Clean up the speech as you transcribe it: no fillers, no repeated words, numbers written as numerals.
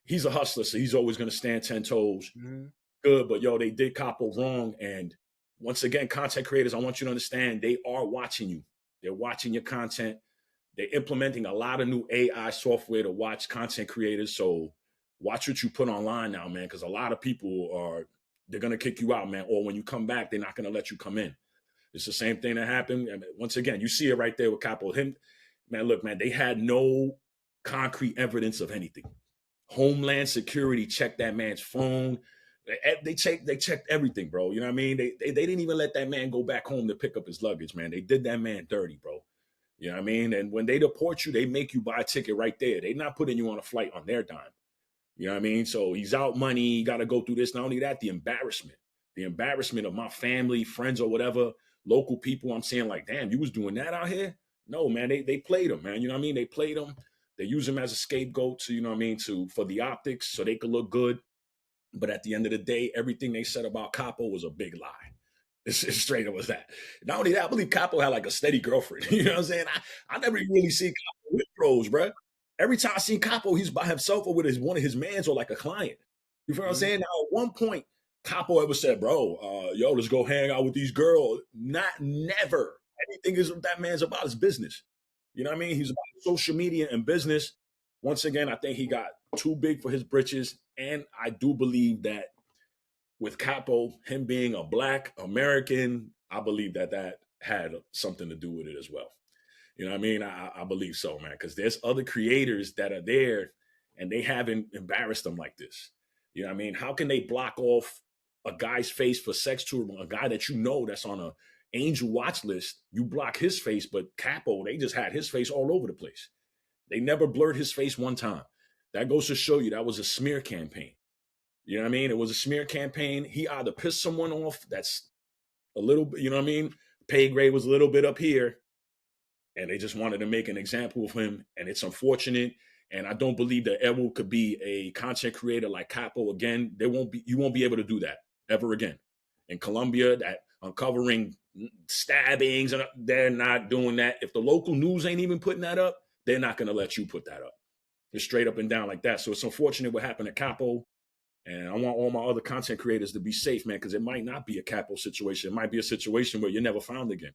he's a hustler, so he's always going to stand 10 toes. Mhm. Good, but yo, they did Capo wrong. And once again, content creators, I want you to understand they are watching you. They're watching your content. They're implementing a lot of new AI software to watch content creators. So watch what you put online now, man, because a lot of people are they're gonna kick you out, man. Or when you come back, they're not gonna let you come in. It's the same thing that happened. I mean, once again, you see it right there with Capo. Him, man, look, man, they had no concrete evidence of anything. Homeland Security checked that man's phone. They checked everything, bro. You know what I mean? They didn't even let that man go back home to pick up his luggage, man. They did that man dirty, bro. You know what I mean? And when they deport you, they make you buy a ticket right there. They're not putting you on a flight on their dime. You know what I mean? So he's out money, got to go through this. Not only that, the embarrassment of my family, friends, or whatever, local people. I'm saying, like, damn, you was doing that out here? No, man, they played him, man. You know what I mean? They played him. They use him as a scapegoat to, you know what I mean, to for the optics, so they could look good. But at the end of the day, everything they said about Capo was a big lie. It's straight up as that. Not only that, I believe Capo had like a steady girlfriend. You know what I'm saying? I never really seen Capo with bros, bro. Every time I seen Capo, he's by himself or with one of his mans or like a client. You feel what I'm Mhm. saying? Now, at one point, Capo ever said, bro, yo, let's go hang out with these girls. Not never. Anything is what that man's about is business. You know what I mean? He's about social media and business. Once again, I think he got too big for his britches. And I do believe that with Capo, him being a black American, I believe that that had something to do with it as well. You know what I mean? I believe so, man, because there's other creators that are there and they haven't embarrassed them like this. You know what I mean? How can they block off a guy's face for sex tourism, a guy that you know that's on a angel watch list? You block his face, but Capo, they just had his face all over the place. They never blurred his face one time. That goes to show you that was a smear campaign. You know what I mean? It was a smear campaign. He either pissed someone off that's a little bit, you know what I mean? Pay grade was a little bit up here, and they just wanted to make an example of him. And it's unfortunate. And I don't believe that ever could be a content creator like Capo again. You won't be able to do that ever again. In Colombia, that uncovering stabbings, and they're not doing that. If the local news ain't even putting that up, they're not going to let you put that up. It's straight up and down like that. So it's unfortunate what happened to Capo. And I want all my other content creators to be safe, man, because it might not be a Capo situation. It might be a situation where you're never found again.